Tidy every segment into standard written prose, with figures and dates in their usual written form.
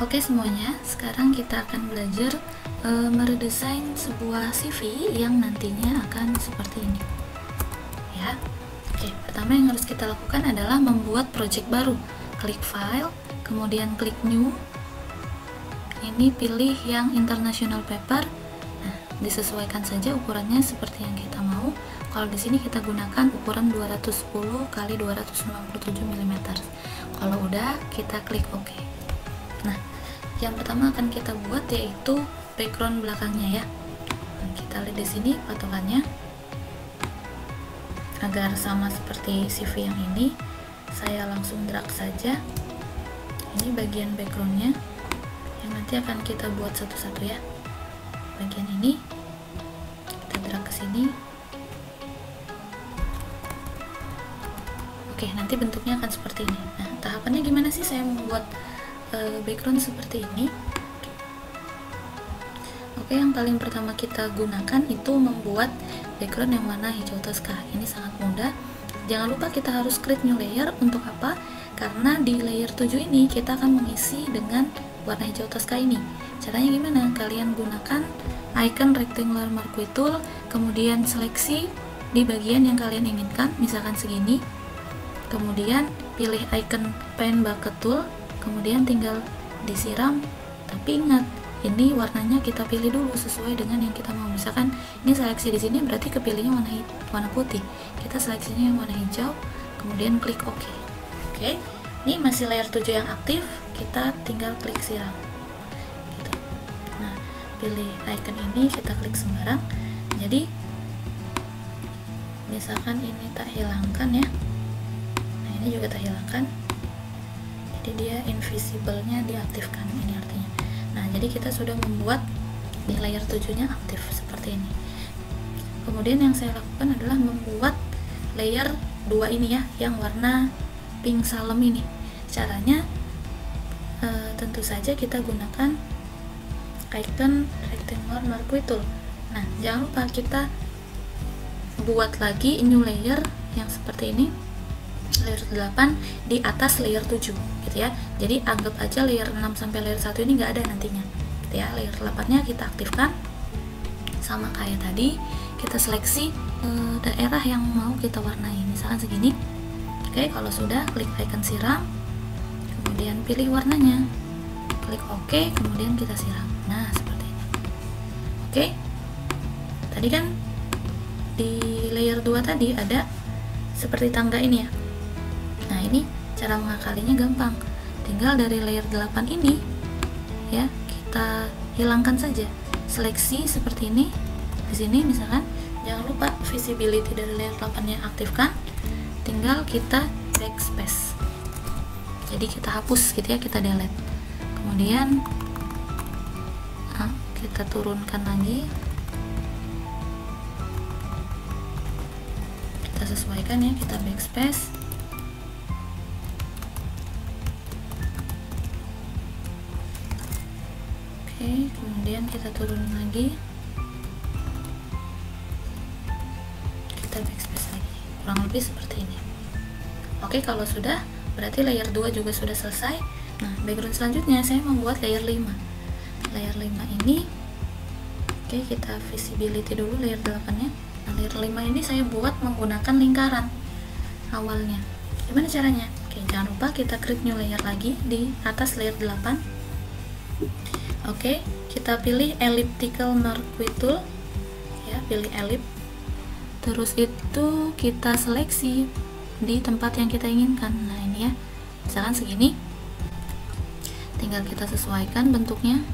Oke semuanya, sekarang kita akan belajar meredesain sebuah CV yang nantinya akan seperti ini. Ya. Oke, pertama yang harus kita lakukan adalah membuat project baru. Klik file, kemudian klik new. Ini pilih yang international paper. Nah, disesuaikan saja ukurannya seperti yang kita mau. Kalau di sini kita gunakan ukuran 210 x 297 mm. Kalau udah, kita klik OK. Nah, yang pertama akan kita buat yaitu background belakangnya ya. Nah, kita lihat di sini patokannya agar sama seperti CV yang ini. Saya langsung drag saja. Ini bagian backgroundnya yang nanti akan kita buat satu-satu ya. Bagian ini kita drag ke sini. Oke, nanti bentuknya akan seperti ini. Nah, tahapannya gimana sih saya membuat background seperti ini? Oke, yang paling pertama kita gunakan itu membuat background yang warna hijau toska. Ini sangat mudah. Jangan lupa kita harus create new layer. Untuk apa? Karena di layer 7 ini kita akan mengisi dengan warna hijau toska ini. Caranya gimana? Kalian gunakan icon rectangular marquee tool, kemudian seleksi di bagian yang kalian inginkan, misalkan segini. Kemudian pilih icon paint bucket tool, kemudian tinggal disiram. Tapi ingat, ini warnanya kita pilih dulu sesuai dengan yang kita mau. Misalkan ini seleksi di sini berarti kepilihnya warna putih. Kita seleksinya yang warna hijau, kemudian klik OK. Oke, ini masih layer 7 yang aktif, kita tinggal klik siram. Gitu. Nah, pilih icon ini, kita klik sembarang. Jadi misalkan ini tak hilangkan ya. Nah, ini juga tak hilangkan. Jadi dia invisible-nya diaktifkan, ini artinya. Nah, jadi kita sudah membuat di layer 7-nya aktif seperti ini. Kemudian yang saya lakukan adalah membuat layer 2 ini ya, yang warna pink salem ini. Caranya tentu saja kita gunakan icon rectangular marquee tool. Nah, jangan lupa kita buat lagi new layer yang seperti ini, layer 8 di atas layer 7 gitu ya. Jadi anggap aja layer 6 sampai layer 1 ini nggak ada nantinya gitu ya. Layer 8 nya kita aktifkan sama kayak tadi, kita seleksi daerah yang mau kita warnai, misalkan segini. Oke, kalau sudah klik icon siram, kemudian pilih warnanya, klik OK, kemudian kita siram. Nah, seperti ini. Oke, tadi kan di layer 2 tadi ada seperti tangga ini ya. Nah, ini cara mengakalinya gampang. Tinggal dari layer 8 ini ya, kita hilangkan saja. Seleksi seperti ini. Di sini misalkan jangan lupa visibility dari layer 8-nya aktifkan. Tinggal kita backspace. Jadi kita hapus gitu ya, kita delete. Kemudian kita turunkan lagi. Kita sesuaikan ya, kita backspace. Oke, kemudian kita turun lagi, kita backspace lagi, kurang lebih seperti ini. Oke, kalau sudah, berarti layer 2 juga sudah selesai. Nah, background selanjutnya saya membuat layer 5. Layer 5 ini, oke, kita visibility dulu layer 8 nya. Nah, layer 5 ini saya buat menggunakan lingkaran awalnya. Gimana caranya? Oke, jangan lupa kita create new layer lagi di atas layer 8. Oke, kita pilih elliptical marquee tool ya, pilih ellipse. Terus itu kita seleksi di tempat yang kita inginkan. Nah, ini ya, misalkan segini, tinggal kita sesuaikan bentuknya.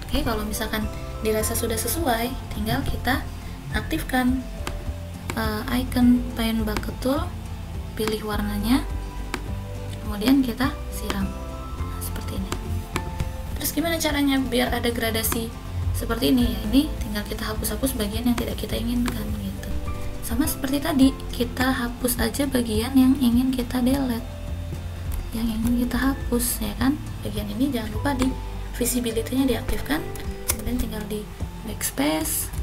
Oke, kalau misalkan dirasa sudah sesuai, tinggal kita aktifkan icon paint bucket tool, pilih warnanya, kemudian kita siram. Nah, seperti ini. Terus gimana caranya biar ada gradasi seperti ini ya? Ini tinggal kita hapus-hapus bagian yang tidak kita inginkan gitu. Sama seperti tadi, kita hapus aja bagian yang ingin kita delete, yang ingin kita hapus ya kan. Bagian ini jangan lupa di visibility-nya diaktifkan, kemudian tinggal di backspace.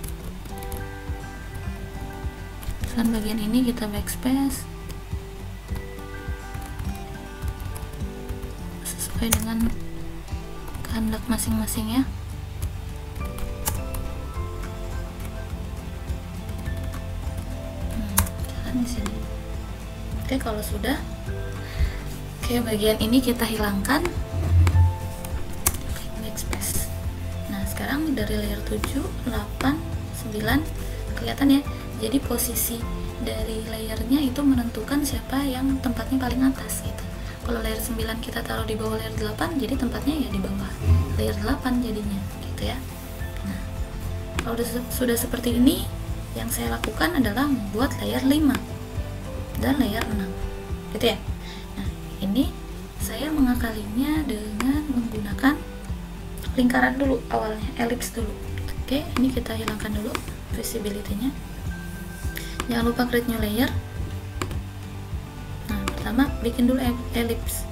Dan bagian ini kita backspace sesuai dengan kehendak masing-masing ya. Di sini. Oke, kalau sudah, oke, bagian ini kita hilangkan, backspace. Nah, sekarang dari layer 7, 8, 9 kelihatan ya. Jadi posisi dari layernya itu menentukan siapa yang tempatnya paling atas gitu. Kalau layer 9 kita taruh di bawah layer 8, jadi tempatnya ya di bawah layer 8 jadinya gitu ya. Nah, kalau sudah seperti ini, yang saya lakukan adalah membuat layer 5 dan layer 6 gitu ya. Nah, ini saya mengakalinya dengan menggunakan lingkaran dulu awalnya, ellipse dulu. Oke, ini kita hilangkan dulu visibility-nya. Jangan lupa create new layer. Nah, pertama bikin dulu ellipse.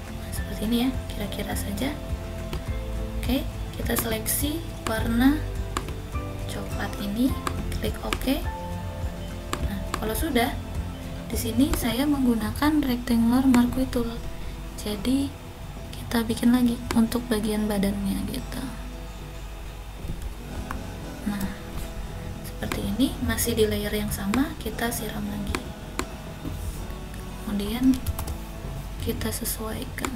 Nah, seperti ini ya, kira-kira saja. Oke, kita seleksi warna coklat ini, klik OK. Nah, kalau sudah, di sini saya menggunakan rectangular marquee tool. Jadi kita bikin lagi untuk bagian badannya gitu. Nah, seperti ini, masih di layer yang sama, kita siram lagi. Kemudian kita sesuaikan.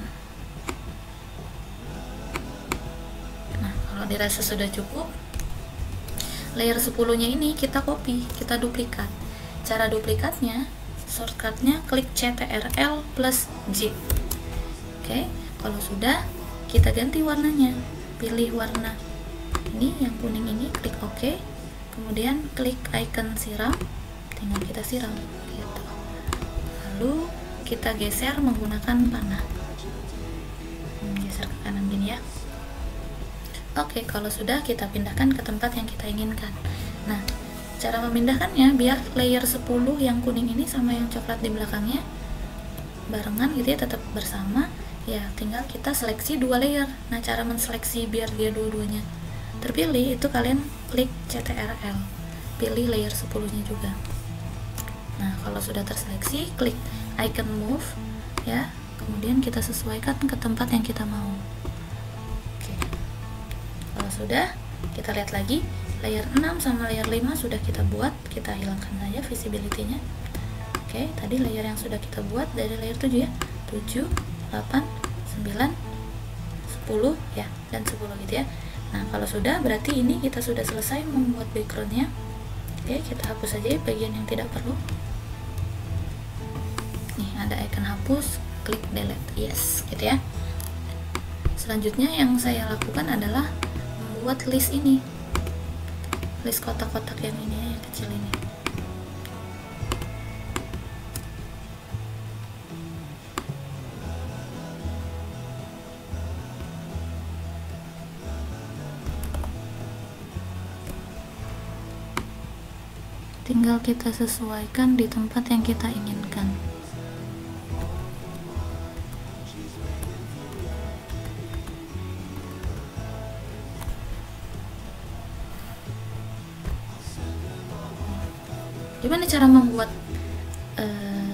Nah, kalau dirasa sudah cukup, layer 10-nya ini kita copy, kita duplikat. Cara duplikatnya, shortcutnya klik CTRL plus J. Oke, kalau sudah, kita ganti warnanya. Pilih warna ini, yang kuning ini, klik OK. Kemudian klik icon siram, tinggal kita siram gitu. Lalu kita geser menggunakan panah. Geser ke kanan gini ya. Oke, kalau sudah, kita pindahkan ke tempat yang kita inginkan. Nah, cara memindahkannya biar layer 10 yang kuning ini sama yang coklat di belakangnya barengan gitu ya, tetap bersama ya, tinggal kita seleksi 2 layer. Nah, cara menseleksi biar dia dua-duanya terpilih itu kalian klik CTRL, pilih layer 10-nya juga. Nah, kalau sudah terseleksi, klik icon move ya, kemudian kita sesuaikan ke tempat yang kita mau. Kalau sudah, kita lihat lagi layer 6 sama layer 5 sudah kita buat, kita hilangkan saja visibility-nya. Oke, tadi layer yang sudah kita buat dari layer 7 ya, 7, 8, 9, 10 ya, dan 10 gitu ya. Nah, kalau sudah, berarti ini kita sudah selesai membuat background-nya. Oke, kita hapus saja bagian yang tidak perlu. Nih, ada icon hapus, klik delete, yes gitu ya. Selanjutnya yang saya lakukan adalah buat list ini, list kotak-kotak yang ini ya, yang kecil ini. Tinggal kita sesuaikan di tempat yang kita inginkan. Gimana cara membuat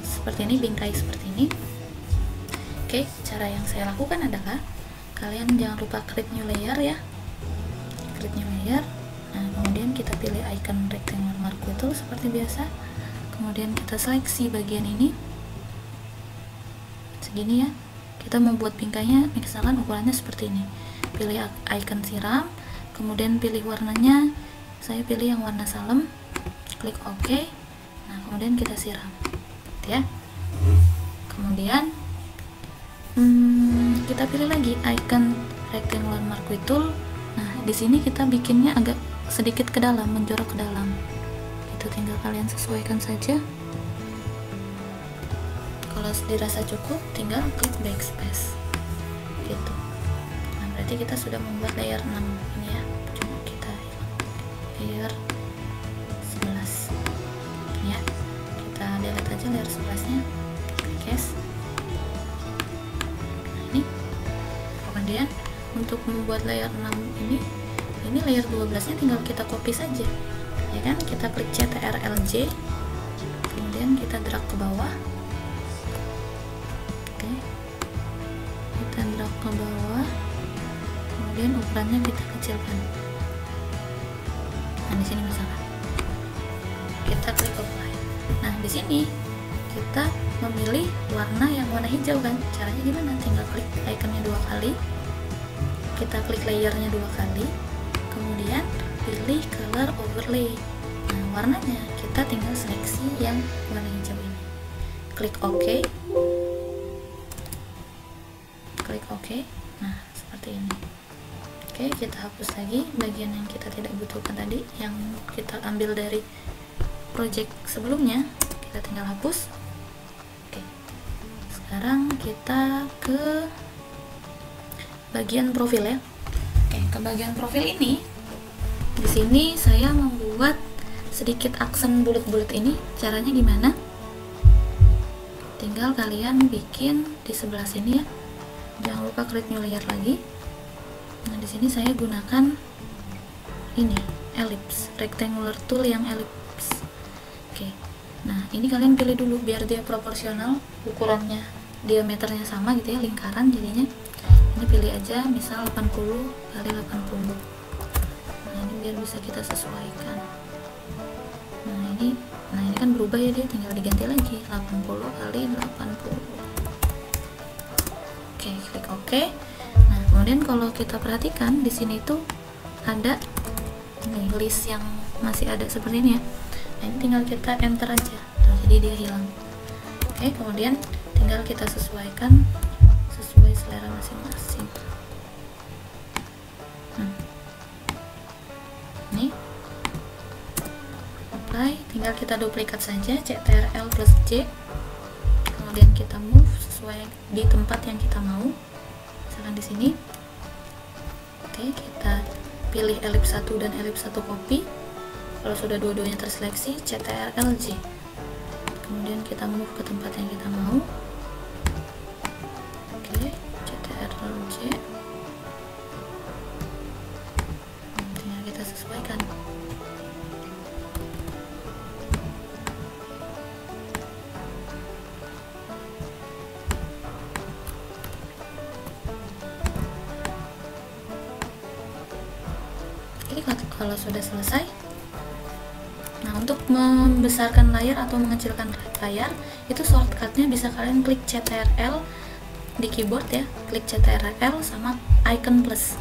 seperti ini, bingkai seperti ini? Oke, cara yang saya lakukan adalah kalian jangan lupa create new layer ya, create new layer. Nah, kemudian kita pilih icon rectangular marquee tool seperti biasa, kemudian kita seleksi bagian ini segini ya. Kita membuat bingkainya, misalkan ukurannya seperti ini. Pilih icon siram, kemudian pilih warnanya, saya pilih yang warna salem, klik OK. Nah, kemudian kita siram gitu ya. Kemudian kita pilih lagi icon rectangular marquee tool. Nah, di sini kita bikinnya agak sedikit ke dalam, menjorok ke dalam. Itu tinggal kalian sesuaikan saja. Kalau dirasa cukup, tinggal klik backspace gitu. Nah, berarti kita sudah membuat layer 6 ini ya. Coba kita layer 11 ya, kita delete aja layer 11 nya, guys. Nah, ini kemudian untuk membuat layer 6 ini layer 12 nya tinggal kita copy saja ya kan, kita klik CTRL J, kemudian kita drag ke bawah. Oke, kita drag ke bawah, kemudian ukurannya kita kecilkan. Nah, di sini misalkan kita klik apply. Nah, di sini kita memilih warna yang warna hijau kan. Caranya gimana? Tinggal klik ikonnya 2 kali, kita klik layernya 2 kali, kemudian pilih color overlay. Nah, warnanya kita tinggal seleksi yang warna hijau ini, klik OK, klik OK. Nah, seperti ini. Oke, kita hapus lagi bagian yang kita tidak butuhkan tadi, yang kita ambil dari project sebelumnya, kita tinggal hapus. Oke, sekarang kita ke bagian profil ya. Oke, ke bagian profil ini, di sini saya membuat sedikit aksen bulat-bulat ini. Caranya gimana? Tinggal kalian bikin di sebelah sini ya. Jangan lupa create new layer lagi. Nah, di sini saya gunakan ini ellipse, rectangular tool yang ellipse. Oke. Nah, ini kalian pilih dulu biar dia proporsional, ukurannya, diameternya sama gitu ya, lingkaran jadinya. Ini pilih aja misal 80 kali 80. Nah, ini biar bisa kita sesuaikan. Nah, ini kan berubah ya, dia tinggal diganti lagi 80 kali 80. Oke, klik OK. Nah, kemudian kalau kita perhatikan di sini tuh ada nih list yang masih ada seperti ini ya. Nah, ini tinggal kita enter aja. Tuh, jadi dia hilang. Oke, kemudian tinggal kita sesuaikan sesuai selera masing-masing. Nih, apply. Tinggal kita duplikat saja, CTRL plus J. Kemudian kita move sesuai di tempat yang kita mau. Misalkan di sini. Oke, kita pilih ellipse 1 dan ellipse 1 copy. Kalau sudah dua-duanya terseleksi, CTRL J. Kemudian kita move ke tempat yang kita mau. Oke, CTRL J. Tinggal kita sesuaikan. Kalau sudah selesai, nah untuk membesarkan layar atau mengecilkan layar itu shortcutnya bisa kalian klik CTRL di keyboard ya, klik CTRL sama icon plus.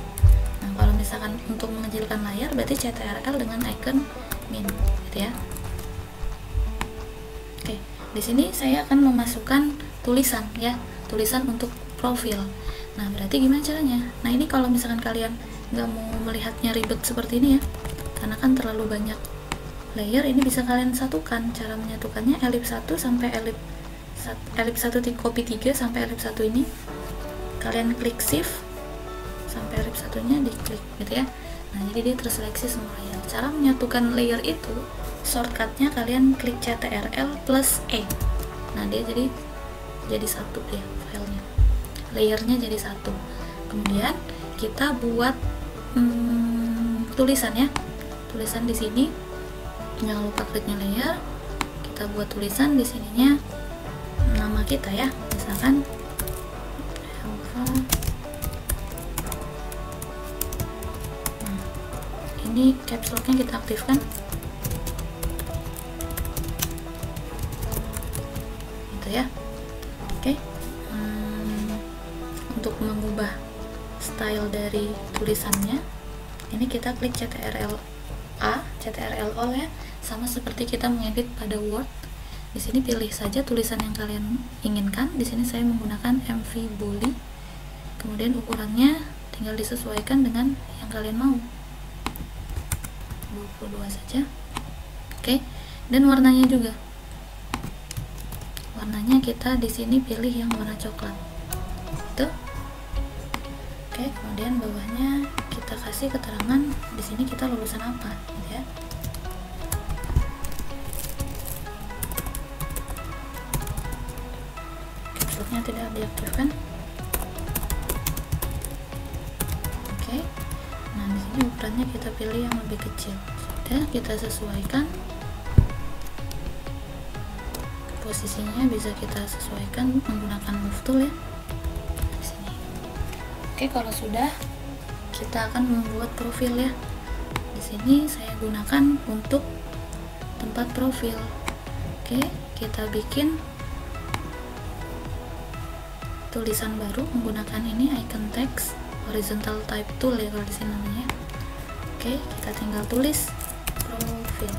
Nah, kalau misalkan untuk mengecilkan layar berarti CTRL dengan icon min gitu ya. Oke, di sini saya akan memasukkan tulisan ya, tulisan untuk profil. Nah, berarti gimana caranya? Nah, ini kalau misalkan kalian nggak mau melihatnya ribet seperti ini ya, karena kan terlalu banyak layer, ini bisa kalian satukan. Cara menyatukannya ellipse 1 sampai ellipse 1 copy 3 sampai ellipse 1 ini kalian klik shift sampai ellipse 1-nya diklik gitu ya. Nah, jadi dia terseleksi semua layer. Cara menyatukan layer itu shortcutnya kalian klik CTRL plus E. Nah, dia jadi satu ya filenya, layernya jadi satu. Kemudian kita buat tulisan ya, tulisan di sini jangan lupa create new layer. Kita buat tulisan di sininya nama kita ya, misalkan Alpha. Nah, ini caps lock-nya kita aktifkan gitu ya. Oke. Untuk mengubah style dari tulisannya, ini kita klik CTRL A, CTRL All ya, sama seperti kita mengedit pada Word. Di sini pilih saja tulisan yang kalian inginkan. Di sini saya menggunakan MV Bully. Kemudian ukurannya tinggal disesuaikan dengan yang kalian mau. 22 saja. Oke, dan warnanya juga. Warnanya kita di sini pilih yang warna coklat. Itu. Oke, kemudian bawahnya kita kasih keterangan di sini kita lulusan apa, gitu ya. Caps lock-nya tidak diaktifkan. Oke. Nah, di sini ukurannya kita pilih yang lebih kecil. Sudah, kita sesuaikan. Posisinya bisa kita sesuaikan menggunakan move tool ya. Di sini. Oke, kalau sudah kita akan membuat profil ya. Di sini saya gunakan untuk tempat profil. Oke, kita bikin tulisan baru menggunakan ini icon text horizontal type tool ya kalau di sini namanya. Oke, kita tinggal tulis profil.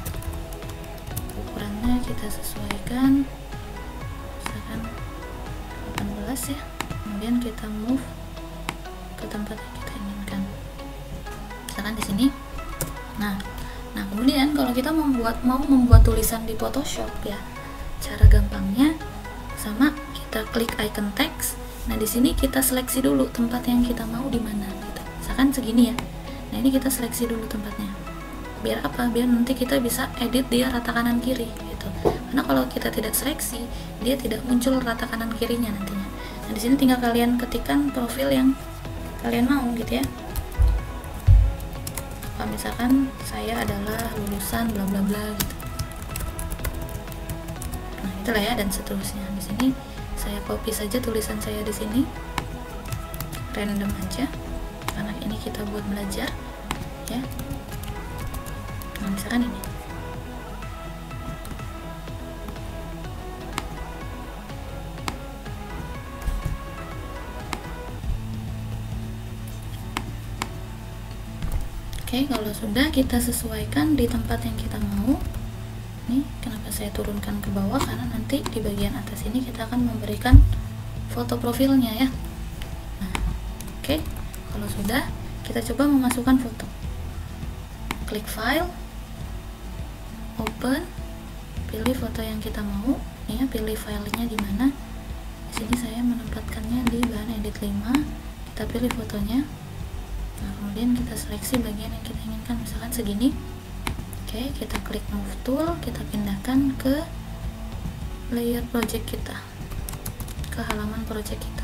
Ukurannya kita sesuaikan, misalkan 18 ya. Kemudian kita move ke tempat yang kita inginkan, misalkan di sini. Nah kemudian kalau kita mau membuat tulisan di Photoshop ya, cara gampangnya sama, kita klik icon text. Nah di sini kita seleksi dulu tempat yang kita mau di mana gitu. Misalkan segini ya. Nah ini kita seleksi dulu tempatnya. Biar apa? Biar nanti kita bisa edit dia rata kanan kiri gitu. Karena kalau kita tidak seleksi, dia tidak muncul rata kanan kirinya nantinya. Nah di sini tinggal kalian ketikkan profil yang kalian mau gitu ya. Kalau misalkan saya adalah lulusan bla bla bla gitu. Nah itulah ya, dan seterusnya. Di sini saya copy saja tulisan saya di sini, random aja, karena ini kita buat belajar ya. Nah misalkan ini. Oke, kalau sudah kita sesuaikan di tempat yang kita mau. Nih, kenapa saya turunkan ke bawah? Karena nanti di bagian atas ini kita akan memberikan foto profilnya ya. Nah, oke, kalau sudah, kita coba memasukkan foto. Klik file, open, pilih foto yang kita mau. Nih ya, pilih filenya di mana. Di sini saya menempatkannya di bahan edit 5. Kita pilih fotonya. Nah, kemudian kita seleksi bagian yang kita inginkan, misalkan segini. Oke, kita klik move tool, kita pindahkan ke layer project kita, ke halaman project kita.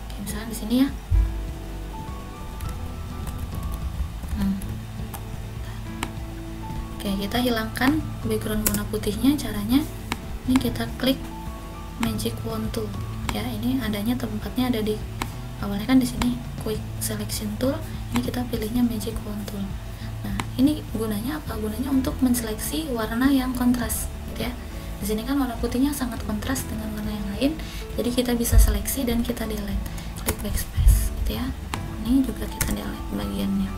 Oke, misalkan di sini ya. Oke, kita hilangkan background warna putihnya. Caranya ini kita klik magic wand tool ya. Ini adanya tempatnya ada di awalnya kan di sini quick selection tool. Ini kita pilihnya magic wand tool. Nah, ini gunanya apa? Gunanya untuk menseleksi warna yang kontras gitu ya. Di sini kan warna putihnya sangat kontras dengan warna yang lain. Jadi kita bisa seleksi dan kita delete. Klik backspace gitu ya. Ini juga kita delete bagiannya.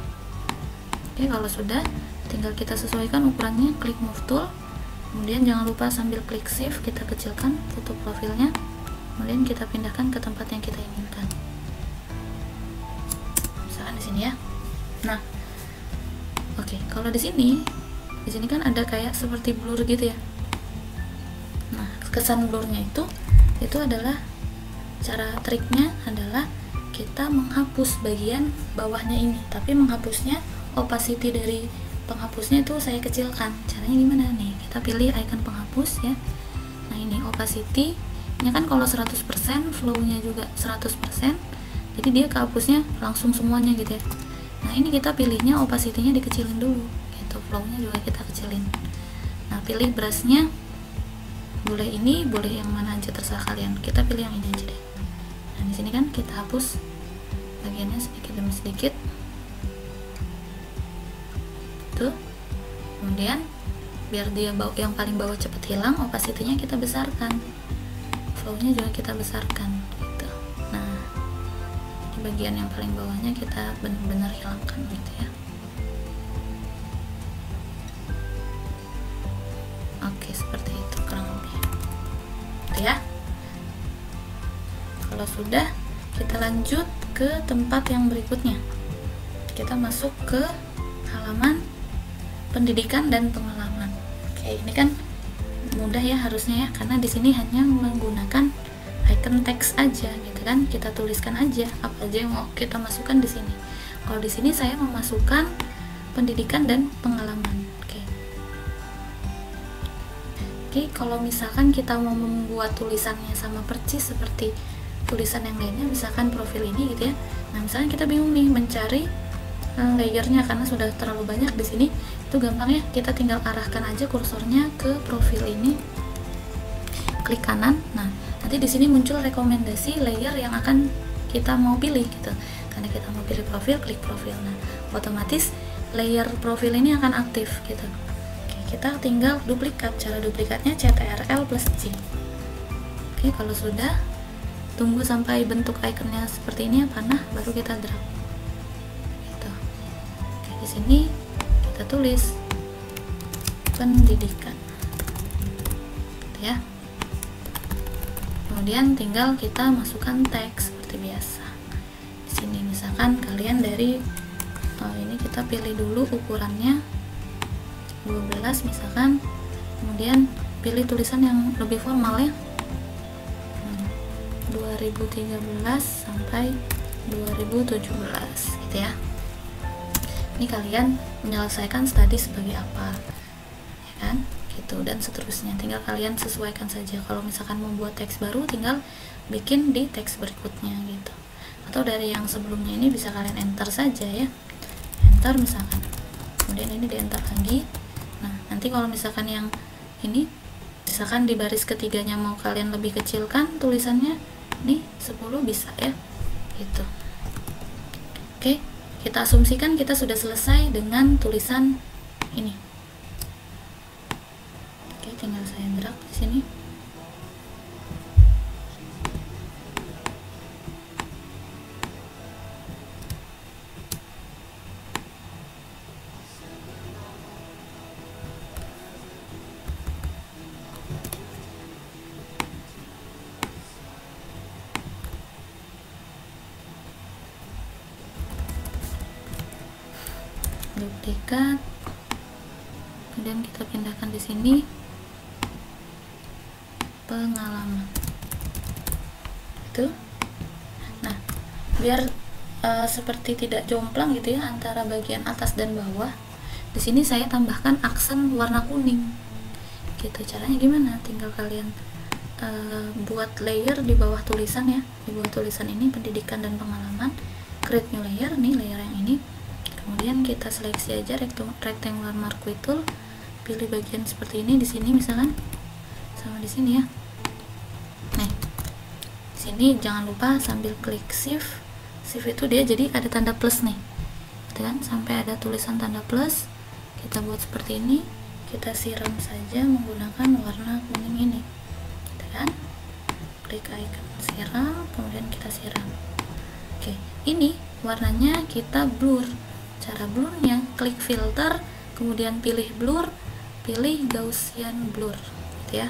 Oke, kalau sudah tinggal kita sesuaikan ukurannya, klik move tool. Kemudian jangan lupa sambil klik shift kita kecilkan foto profilnya. Kemudian kita pindahkan ke tempat yang kita inginkan. Misalkan di sini ya. Nah, oke, kalau di sini kan ada kayak seperti blur gitu ya. Nah, kesan blurnya itu adalah cara triknya adalah kita menghapus bagian bawahnya ini, tapi menghapusnya opacity dari penghapusnya itu saya kecilkan. Caranya gimana nih? Kita pilih icon penghapus ya. Nah, ini opacity nya kan kalau 100%, flow-nya juga 100%. Jadi dia kehapusnya langsung semuanya gitu ya. Nah, ini kita pilihnya opacity-nya dikecilin dulu gitu. Flow-nya juga kita kecilin. Nah, pilih brush-nya. Boleh ini, boleh yang mana aja terserah kalian. Kita pilih yang ini aja deh. Nah, di sini kan kita hapus bagiannya sedikit demi sedikit. Kemudian biar dia yang paling bawah cepat hilang, opacity-nya kita besarkan, flow-nya juga kita besarkan gitu. Nah, di bagian yang paling bawahnya kita benar-benar hilangkan gitu ya. Oke, seperti itu kurang lebih gitu ya. Kalau sudah, kita lanjut ke tempat yang berikutnya. Kita masuk ke halaman pendidikan dan pengalaman. Oke, ini kan mudah ya harusnya ya, karena di sini hanya menggunakan icon text aja gitu kan. Kita tuliskan aja apa aja yang mau kita masukkan di sini. Kalau di sini saya memasukkan pendidikan dan pengalaman. Oke, kalau misalkan kita mau membuat tulisannya sama persis seperti tulisan yang lainnya, misalkan profil ini gitu ya. Nah, misalkan kita bingung nih mencari layernya karena sudah terlalu banyak di sini, itu gampang ya, kita tinggal arahkan aja kursornya ke profil ini, klik kanan. Nah, nanti di sini muncul rekomendasi layer yang akan kita mau pilih gitu. karena kita mau pilih profil, klik profil. Nah, otomatis layer profil ini akan aktif gitu. Oke, kita tinggal duplikat. Cara duplikatnya CTRL plus J. Oke, kalau sudah, tunggu sampai bentuk ikonnya seperti ini panah, baru kita drag gitu. Oke, di sini kita tulis pendidikan gitu ya. Kemudian tinggal kita masukkan teks seperti biasa. Di sini misalkan kalian dari ini kita pilih dulu ukurannya 12 misalkan, kemudian pilih tulisan yang lebih formal ya, 2013 sampai 2017 gitu ya. Ini kalian menyelesaikan studi sebagai apa ya kan gitu, dan seterusnya tinggal kalian sesuaikan saja. Kalau misalkan membuat teks baru, tinggal bikin di teks berikutnya gitu, atau dari yang sebelumnya ini bisa kalian enter saja ya, enter misalkan, kemudian ini di enter lagi. Nah, nanti kalau misalkan yang ini misalkan di baris ketiganya mau kalian lebih kecilkan tulisannya, nih 10 bisa ya gitu. Oke, kita asumsikan kita sudah selesai dengan tulisan ini. Oke, tinggal saya drag di sini. Duplikat, kemudian kita pindahkan di sini pengalaman itu. Nah, biar seperti tidak jomplang gitu ya antara bagian atas dan bawah, di sini saya tambahkan aksen warna kuning gitu. Caranya gimana? Tinggal kalian buat layer di bawah tulisan ya, di bawah tulisan ini pendidikan dan pengalaman, create new layer, nih layer yang ini. Kemudian kita seleksi aja rectangular marquee tool, pilih bagian seperti ini di sini misalkan, sama di sini ya. Nah, di sini jangan lupa sambil klik shift itu dia jadi ada tanda plus nih, gitu kan, sampai ada tulisan tanda plus. Kita buat seperti ini, kita siram saja menggunakan warna kuning ini, gitu kan. Klik icon siram, kemudian kita siram. Oke, ini warnanya kita blur. Cara blurnya, klik filter, kemudian pilih blur, pilih Gaussian blur gitu ya.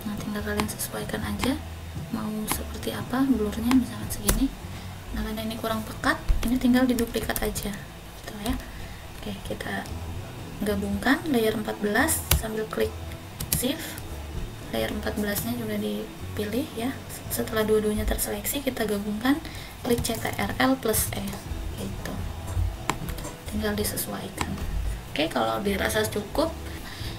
Nah, tinggal kalian sesuaikan aja mau seperti apa blurnya, misalkan segini. Nah, karena ini kurang pekat, ini tinggal diduplikat aja gitu ya. Oke, kita gabungkan layer 14 sambil klik shift, layer 14 nya juga dipilih ya. Setelah dua-duanya terseleksi, kita gabungkan, klik CTRL plus E gitu, tinggal disesuaikan. Oke, kalau dirasa cukup,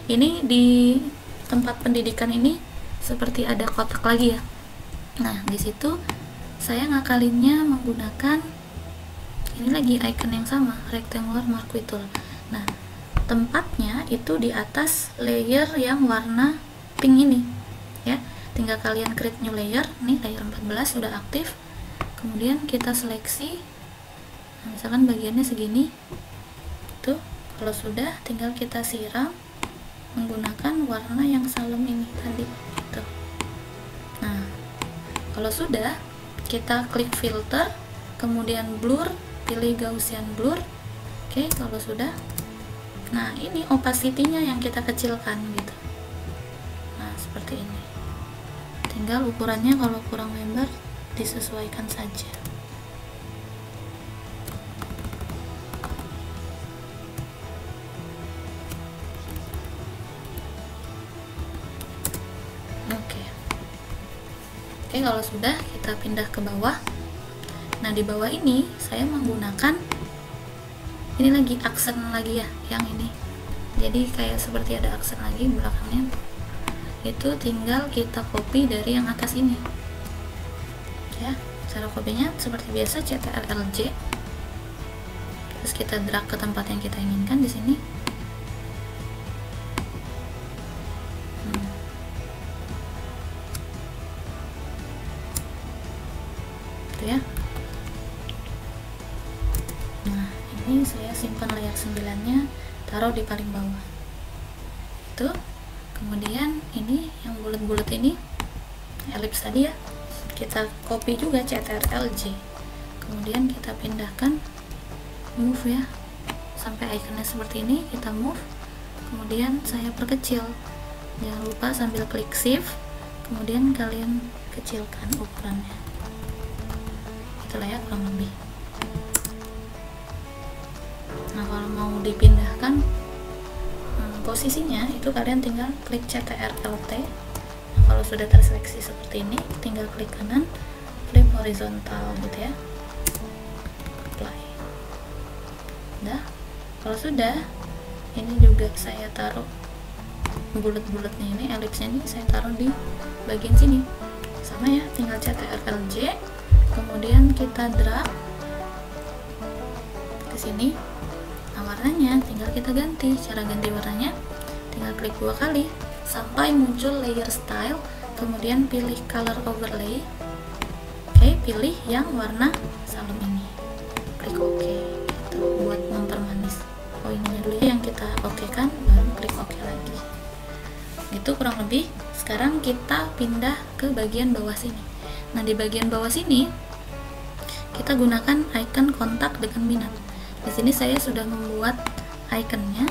ini di tempat pendidikan ini seperti ada kotak lagi ya. Nah, di situ saya ngakalinnya menggunakan ini lagi icon yang sama, rectangular marquee tool. Nah, tempatnya itu di atas layer yang warna pink ini ya. Tinggal kalian create new layer, nih layer 14 sudah aktif. Kemudian kita seleksi, nah, misalkan bagiannya segini tuh. Kalau sudah, tinggal kita siram menggunakan warna yang salem ini tadi gitu. Nah, kalau sudah, kita klik filter, kemudian blur, pilih Gaussian blur. Oke, kalau sudah, nah ini opacity-nya yang kita kecilkan gitu. Nah, seperti ini. Tinggal ukurannya kalau kurang lebar disesuaikan saja. Oke, kalau sudah, kita pindah ke bawah. Nah, di bawah ini saya menggunakan ini lagi aksen lagi ya, yang ini. Jadi kayak seperti ada aksen lagi belakangnya. Itu tinggal kita copy dari yang atas ini. Ya, cara kopinya seperti biasa, CTRL-J. Terus kita drag ke tempat yang kita inginkan di sini. Ya, simpan layer 9-nya, taruh di paling bawah. Itu. Kemudian ini yang bulat-bulat ini, elips tadi ya, kita copy juga CTRL-J. Kemudian kita pindahkan, move ya, sampai ikonnya seperti ini, kita move. Kemudian saya perkecil. Jangan lupa sambil klik shift, kemudian kalian kecilkan ukurannya. Itulah ya kurang lebih. Nah, kalau mau dipindahkan posisinya, itu kalian tinggal klik CTRL-T. Nah, kalau sudah terseleksi seperti ini, tinggal klik kanan, flip horizontal gitu ya. Apply. Udah. Kalau sudah, ini juga saya taruh bulat-bulatnya ini, elipsnya ini saya taruh di bagian sini. Sama ya, tinggal CTRL-J, kemudian kita drag ke sini. Nah, warnanya tinggal kita ganti. Cara ganti warnanya tinggal klik 2 kali sampai muncul layer style, kemudian pilih color overlay. Oke, pilih yang warna salem ini, klik OK gitu, buat mempermanis. Oh, ininya dulu yang kita oke kan, baru klik OK lagi gitu kurang lebih. Sekarang kita pindah ke bagian bawah sini. Nah, di bagian bawah sini kita gunakan icon kontak dengan minat. Di sini saya sudah membuat ikonnya,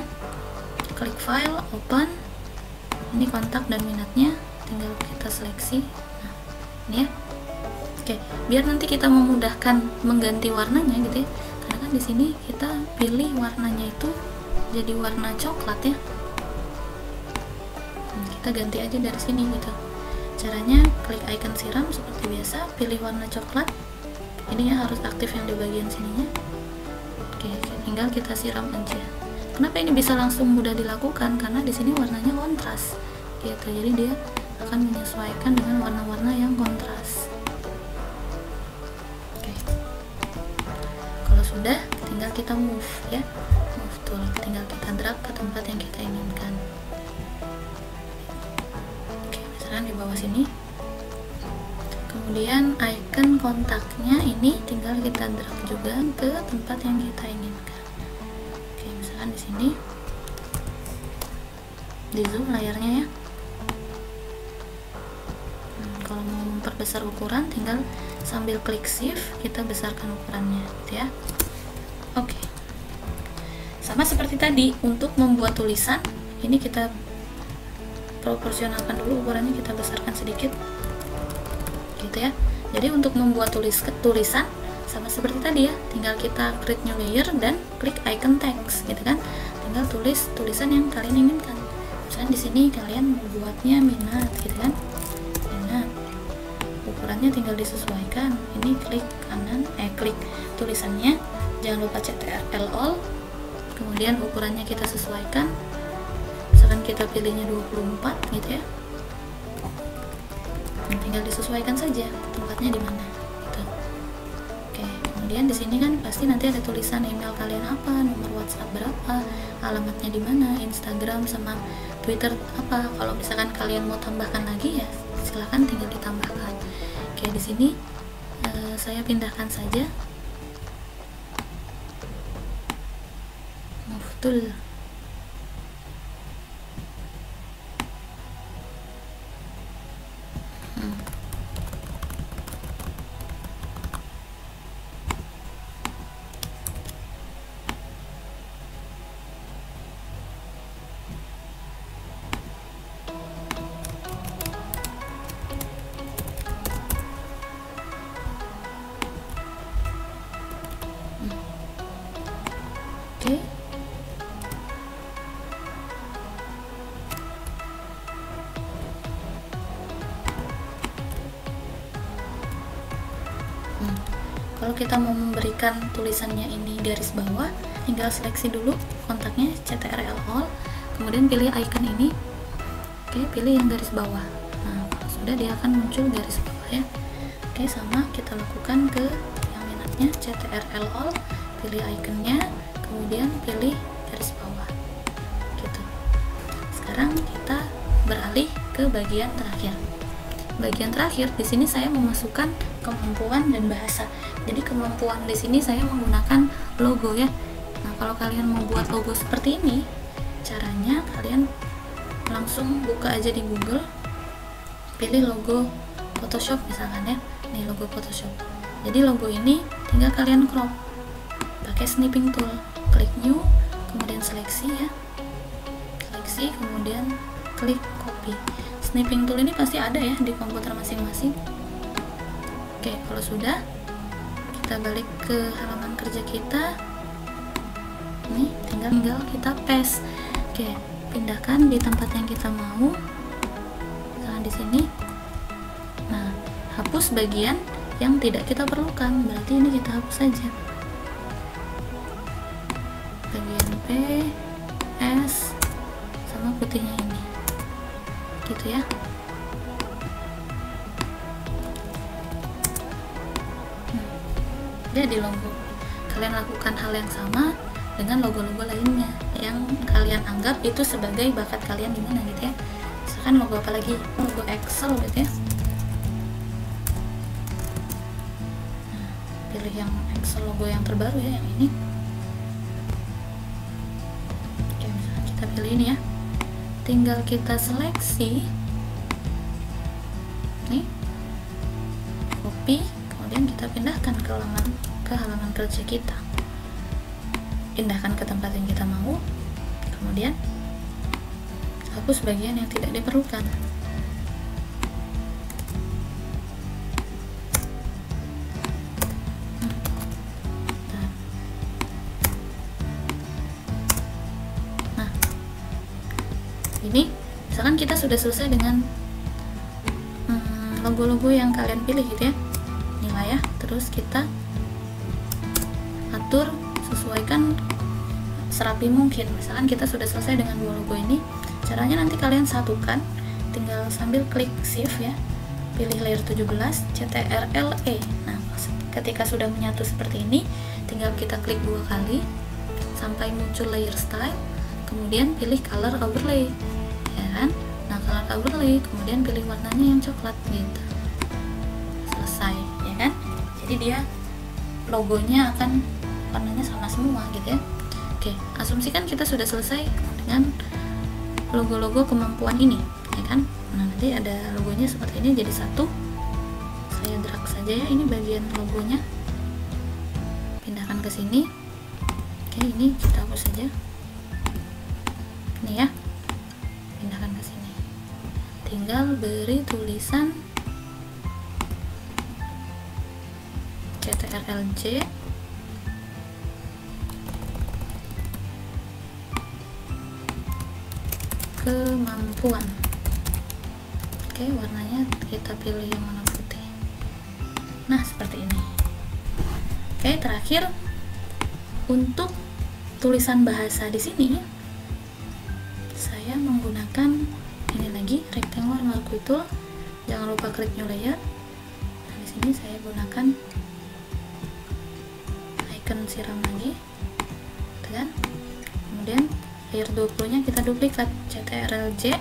klik file, open. Ini kontak dan minatnya, tinggal kita seleksi. Nah, ini ya. Oke, biar nanti kita memudahkan mengganti warnanya gitu ya. Karena kan di sini kita pilih warnanya itu jadi warna coklat ya. Kita ganti aja dari sini gitu. Caranya klik icon siram seperti biasa, pilih warna coklat. Ini ya harus aktif yang di bagian sininya. Oke, tinggal kita siram aja. Kenapa ini bisa langsung mudah dilakukan? Karena di sini warnanya kontras, gitu. Jadi dia akan menyesuaikan dengan warna-warna yang kontras. Oke. Kalau sudah, tinggal kita move ya, move tool. Tinggal kita drag ke tempat yang kita inginkan. Oke, misalkan di bawah sini. Kemudian icon kontaknya ini tinggal kita drag juga ke tempat yang kita inginkan. Oke, misalkan di sini, di zoom layarnya ya. Kalau mau memperbesar ukuran, tinggal sambil klik shift kita besarkan ukurannya, gitu ya. Oke, sama seperti tadi untuk membuat tulisan, ini kita proporsionalkan dulu ukurannya, kita besarkan sedikit. Gitu ya. Jadi untuk membuat tulisan sama seperti tadi ya, tinggal kita create new layer dan klik icon text gitu kan. Tinggal tulis tulisan yang kalian inginkan. Misalnya di sini kalian membuatnya minat gitu kan. Minat. Ukurannya tinggal disesuaikan. Ini klik kanan, klik tulisannya, jangan lupa CTRL all. Kemudian ukurannya kita sesuaikan. Misalkan kita pilihnya 24 gitu ya. Tinggal disesuaikan saja tempatnya di mana gitu. Oke, kemudian di sini kan pasti nanti ada tulisan email kalian apa, nomor WhatsApp berapa, alamatnya di mana, Instagram sama Twitter apa. Kalau misalkan kalian mau tambahkan lagi ya silahkan tinggal ditambahkan. Oke, di sini saya pindahkan saja, move tool. Oke. Kalau kita mau memberikan tulisannya ini garis bawah, tinggal seleksi dulu kontaknya, CTRL all, kemudian pilih icon ini. Oke, pilih yang garis bawah. Nah, kalau sudah dia akan muncul garis bawah ya. Oke, sama kita lakukan ke yang minatnya, CTRL all, pilih iconnya, kemudian pilih garis bawah gitu. Sekarang kita beralih ke bagian terakhir. Bagian terakhir di sini saya memasukkan kemampuan dan bahasa. Jadi kemampuan di sini saya menggunakan logo ya. Nah, kalau kalian mau buat logo seperti ini, caranya kalian langsung buka aja di Google, pilih logo Photoshop misalkan ya, nih logo Photoshop. Jadi logo ini tinggal kalian crop pakai snipping tool, klik new, kemudian seleksi ya, seleksi, kemudian klik copy. Snipping tool ini pasti ada ya di komputer masing-masing. Oke, kalau sudah, kita balik ke halaman kerja kita. Nih, tinggal kita paste. Oke, pindahkan di tempat yang kita mau. Misalkan di sini. Nah, hapus bagian yang tidak kita perlukan. Berarti ini kita hapus saja. Bagian P, S, sama putihnya ini. Gitu ya. Jadi logo, kalian lakukan hal yang sama dengan logo-logo lainnya yang kalian anggap itu sebagai bakat kalian di mana gitu ya. Misalkan logo apa lagi, logo Excel gitu ya. Nah, pilih yang Excel logo yang terbaru ya, yang ini. Oke, misalkan kita pilih ini ya, tinggal kita seleksi nih, copy, kemudian kita pindahkan ke halaman kerja kita, pindahkan ke tempat yang kita mau, kemudian hapus bagian yang tidak diperlukan. Nah, ini misalkan kita sudah selesai dengan logo-logo yang kalian pilih gitu ya, nilai ya, terus kita atur, sesuaikan serapi mungkin. Misalkan kita sudah selesai dengan dua logo ini, caranya nanti kalian satukan, tinggal sambil klik shift ya, pilih layer 17, CTRL-E. Nah, ketika sudah menyatu seperti ini, tinggal kita klik dua kali sampai muncul layer style, kemudian pilih color overlay ya kan. Nah, color overlay, kemudian pilih warnanya yang coklat gitu, selesai ya kan. Jadi dia logonya akan warnanya sama semua gitu ya. Oke, asumsikan kita sudah selesai dengan logo-logo kemampuan ini ya kan. Nah, nanti ada logonya seperti ini jadi satu. Saya drag saja ya, ini bagian logonya, pindahkan ke sini. Oke, ini kita hapus saja ini ya, pindahkan ke sini. Tinggal beri tulisan CTRL-J, kemampuan. Oke, warnanya kita pilih yang warna putih. Nah, seperti ini. Oke, terakhir untuk tulisan bahasa di sini saya menggunakan ini lagi, rectangular marquee tool. Jangan lupa klik new layer. Nah, di sini saya gunakan icon siram lagi, gitu kan. Kemudian layer 20 nya kita duplikat, CTRL-J,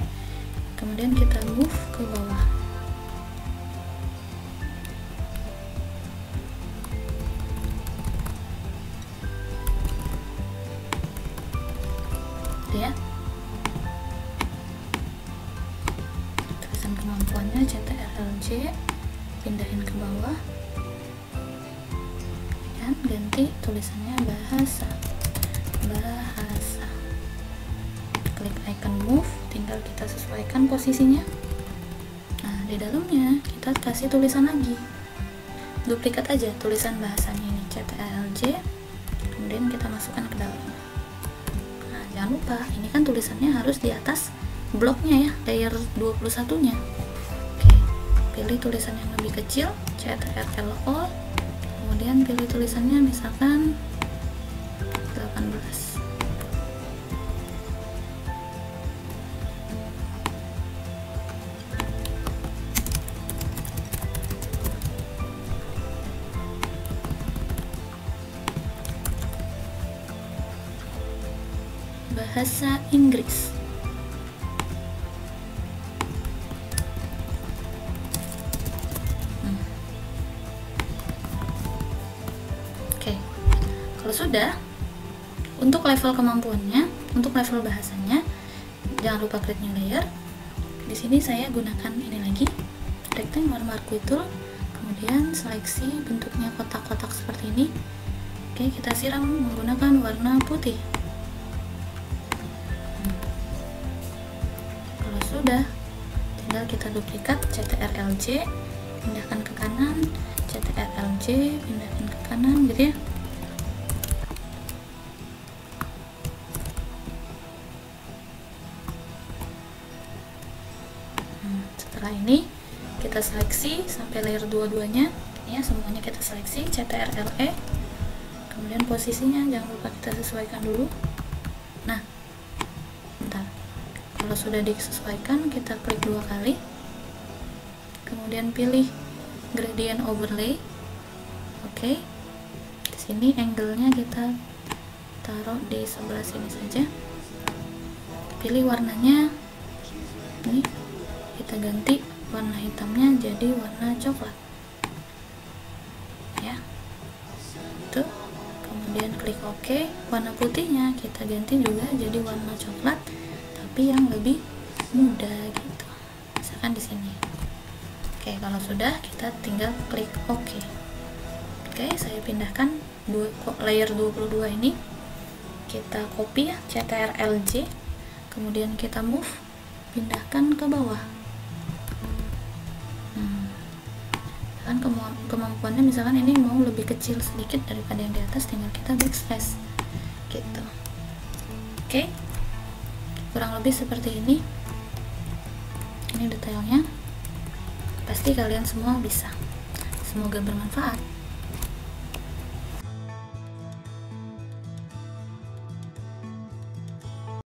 kemudian kita move ke bawah. Ya, tulisan kemampuannya CTRL-J, pindahin ke bawah kan, ganti tulisannya bahasa, klik icon move, tinggal kita sesuaikan posisinya. Nah, di dalamnya kita kasih tulisan lagi, duplikat aja tulisan bahasanya ini, CTRL-J, kemudian kita masukkan ke dalam. Jangan lupa, ini kan tulisannya harus di atas bloknya ya, layer 21 nya. Oke, pilih tulisan yang lebih kecil, CTRL-O, kemudian pilih tulisannya misalkan 18. Bahasa Inggris. Oke, kalau sudah, untuk level kemampuannya, untuk level bahasanya, jangan lupa create new layer. Di sini saya gunakan ini lagi, rectangular marquee tool, kemudian seleksi bentuknya kotak-kotak seperti ini. Oke, kita siram menggunakan warna putih. Kalau sudah, tinggal kita duplikat CTRL-J, pindahkan ke kanan, CTRL-J, pindahkan ke kanan, gitu ya. Setelah ini kita seleksi sampai layer dua-duanya ya, semuanya kita seleksi, CTRL-E, kemudian posisinya jangan lupa kita sesuaikan dulu. Nah, bentar, kalau sudah disesuaikan kita klik 2 kali, kemudian pilih gradient overlay. Oke, di sini angle-nya kita taruh di sebelah sini saja, pilih warnanya ini, kita ganti warna hitamnya jadi warna coklat ya, itu. Kemudian klik OK, warna putihnya kita ganti juga jadi warna coklat tapi yang lebih muda gitu, misalkan di sini. Oke, kalau sudah kita tinggal klik OK. Oke, saya pindahkan layer 22 ini, kita copy ya, CTRL-J, kemudian kita move, pindahkan ke bawah. Kan kemampuannya misalkan ini mau lebih kecil sedikit daripada yang di atas, tinggal kita backspace gitu. Oke, kurang lebih seperti ini detailnya. Pasti kalian semua bisa. Semoga bermanfaat.